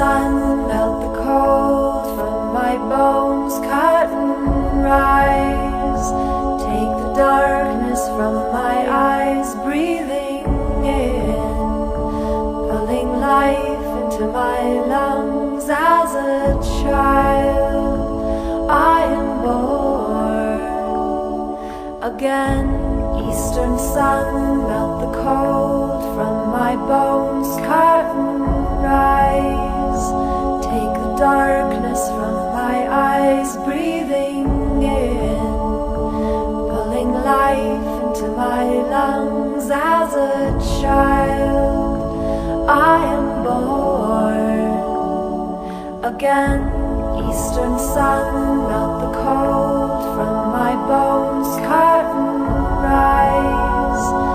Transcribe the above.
sun melt the cold from my bones, cut and rise. Take the darkness from my eyes, breathing in, pulling life into my lungs. As a child I am born again. Eastern sun melt the cold from my bones, cut and rise. Take the darkness from my eyes, breathing in, pulling life into my lungs. As a child I am born again. Eastern sun melt the cold from my bones, cut and rise.